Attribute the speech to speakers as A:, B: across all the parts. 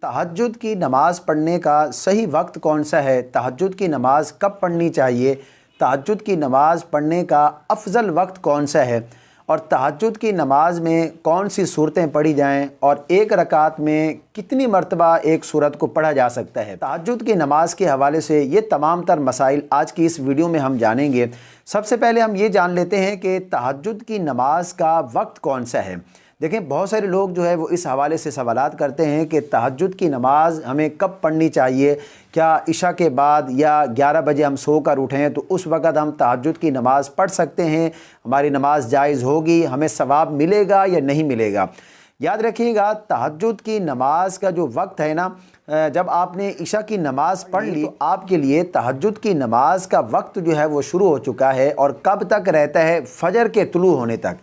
A: तहज्जुद की नमाज़ पढ़ने का सही वक्त कौन सा है? तहज्जुद की नमाज़ कब पढ़नी चाहिए? तहज्जुद की नमाज़ पढ़ने का अफजल वक्त कौन सा है? और तहज्जुद की नमाज़ में कौन सी सूरतें पढ़ी जाएं और एक रकात में कितनी मरतबा एक सूरत को पढ़ा जा सकता है? तहज्जुद की नमाज़ के हवाले से ये तमाम तर मसाइल आज की इस वीडियो में हम जानेंगे। सबसे पहले हम ये जान लेते हैं कि तहज्जुद की नमाज़ का वक्त कौन सा है। देखें, बहुत सारे लोग जो है वो इस हवाले से सवालात करते हैं कि तहज्जुद की नमाज़ हमें कब पढ़नी चाहिए, क्या इशा के बाद या 11 बजे हम सो कर उठें तो उस वक़्त हम तहज्जुद की नमाज़ पढ़ सकते हैं, हमारी नमाज़ जायज़ होगी, हमें सवाब मिलेगा या नहीं मिलेगा। याद रखिएगा, तहज्जुद की नमाज़ का जो वक्त है ना, जब आपने इशा की नमाज़ पढ़ ली तो आपके लिए तहज्जुद की नमाज़ का वक्त जो है वो शुरू हो चुका है। और कब तक रहता है? फजर के तुलू होने तक।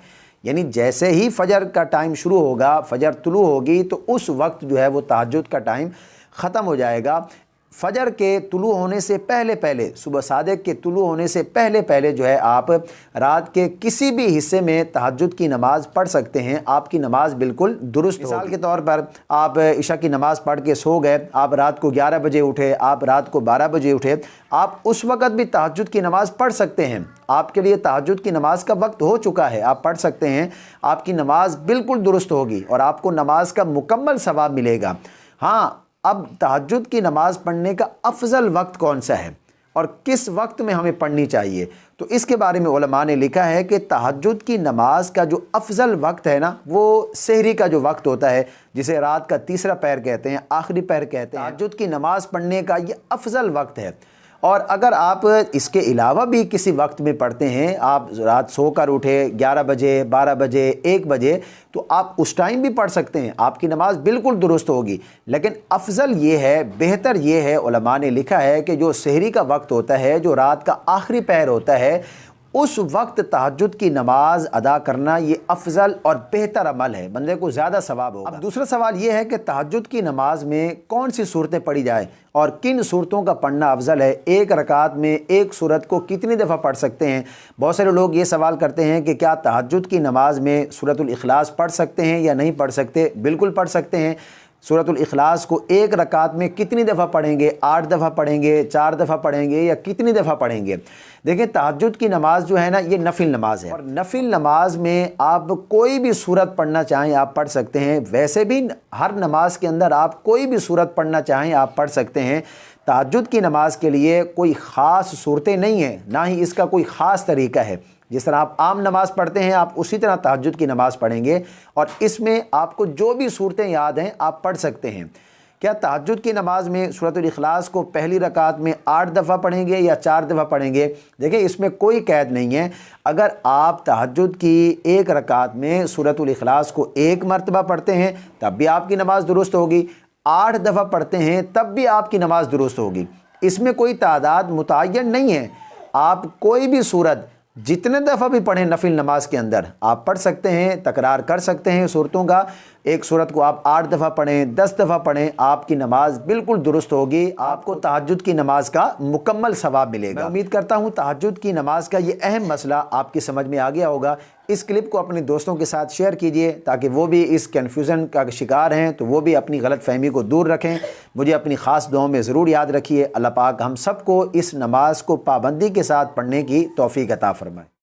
A: यानी जैसे ही फजर का टाइम शुरू होगा, फजर तुलू होगी, तो उस वक्त जो है वो तहज्जुद का टाइम ख़त्म हो जाएगा। फजर के तुलू होने से पहले पहले, सुबह सादिक के तुलू होने से पहले पहले जो है आप रात के किसी भी हिस्से में तहज्जुद की नमाज़ पढ़ सकते हैं। आपकी नमाज़ बिल्कुल दुरुस्त होगी। मिसाल के तौर पर आप इशा की नमाज़ पढ़ के सो गए, आप रात को 11 बजे उठे, आप रात को 12 बजे उठे, आप उस वक़्त भी तहज्जुद की नमाज़ पढ़ सकते हैं। आपके लिए तहज्जुद की नमाज़ का वक्त हो चुका है, आप पढ़ सकते हैं। आपकी नमाज़ बिल्कुल दुरुस्त होगी और आपको नमाज का मुकम्मल सवाब मिलेगा। हाँ, अब तहज्जुद की नमाज़ पढ़ने का अफजल वक्त कौन सा है और किस वक्त में हमें पढ़नी चाहिए, तो इसके बारे में उलमा ने लिखा है कि तहज्जुद की नमाज का जो अफजल वक्त है ना, वो सहरी का जो वक्त होता है, जिसे रात का तीसरा पहर कहते हैं, आखिरी पहर कहते हैं, तहज्जुद की नमाज़ पढ़ने का ये अफजल वक्त है। और अगर आप इसके अलावा भी किसी वक्त में पढ़ते हैं, आप रात सो कर उठे 11 बजे, 12 बजे, 1 बजे, तो आप उस टाइम भी पढ़ सकते हैं, आपकी नमाज़ बिल्कुल दुरुस्त होगी। लेकिन अफजल ये है, बेहतर ये है, उलमा ने लिखा है कि जो सहरी का वक्त होता है, जो रात का आखिरी पहर होता है, उस वक्त तहज्जुद की नमाज अदा करना ये अफजल और बेहतर अमल है, बंदे को ज़्यादा सवाब होगा। अब दूसरा सवाल ये है कि तहज्जुद की नमाज में कौन सी सूरतें पढ़ी जाए और किन सूरतों का पढ़ना अफजल है। एक रकात में एक सूरत को कितनी दफ़ा पढ़ सकते हैं? बहुत सारे लोग ये सवाल करते हैं कि क्या तहज्जुद की नमाज में सूरतुल इखलास पढ़ सकते हैं या नहीं पढ़ सकते। बिल्कुल पढ़ सकते हैं। सूरतुल इखलास को एक रकात में कितनी दफ़ा पढ़ेंगे? 8 दफ़ा पढ़ेंगे, 4 दफ़ा पढ़ेंगे या कितनी दफ़ा पढ़ेंगे? देखिए, तहज्जुद की नमाज़ जो है ना, ये नफिल नमाज है और नफिल नमाज में आप कोई भी सूरत पढ़ना चाहें आप पढ़ सकते हैं। वैसे भी हर नमाज के अंदर आप कोई भी सूरत पढ़ना चाहें आप पढ़ सकते हैं। तहज्जुद की नमाज के लिए कोई ख़ास सूरतें नहीं हैं, ना ही इसका कोई ख़ास तरीका है। जिस तरह आप आम नमाज़ पढ़ते हैं, आप उसी तरह तहज्जुद की नमाज़ पढ़ेंगे और इसमें आपको जो भी सूरतें याद हैं आप पढ़ सकते हैं। क्या तहज्जुद की नमाज में सूरतुल इखलास को पहली रकात में 8 दफ़ा पढ़ेंगे या 4 दफ़ा पढ़ेंगे? देखिए, इसमें कोई कैद नहीं है। अगर आप तहज्जुद की एक रकात में सूरतुल इखलास को 1 मरतबा पढ़ते हैं तब भी आपकी नमाज़ दुरुस्त होगी, 8 दफ़ा पढ़ते हैं तब भी आपकी नमाज़ दुरुस्त होगी। इसमें कोई तादाद मुतय्यन नहीं है। आप कोई भी सूरत जितने दफ़ा भी पढ़ें नफिल नमाज के अंदर आप पढ़ सकते हैं, तकरार कर सकते हैं सूरतों का। एक सूरत को आप 8 दफ़ा पढ़ें, 10 दफ़ा पढ़ें, आपकी नमाज बिल्कुल दुरुस्त होगी। आपको तहज्जुद की नमाज का मुकम्मल सवाब मिलेगा। मैं उम्मीद करता हूँ तहज्जुद की नमाज का ये अहम मसला आपकी समझ में आ गया होगा। इस क्लिप को अपने दोस्तों के साथ शेयर कीजिए ताकि वो भी इस कन्फ्यूज़न का शिकार हैं तो वो भी अपनी गलत फहमी को दूर रखें। मुझे अपनी ख़ास दुआओं में ज़रूर याद रखिए। अल्लाह पाक हम सबको इस नमाज को पाबंदी के साथ पढ़ने की तौफ़ीक अता फ़रमाए।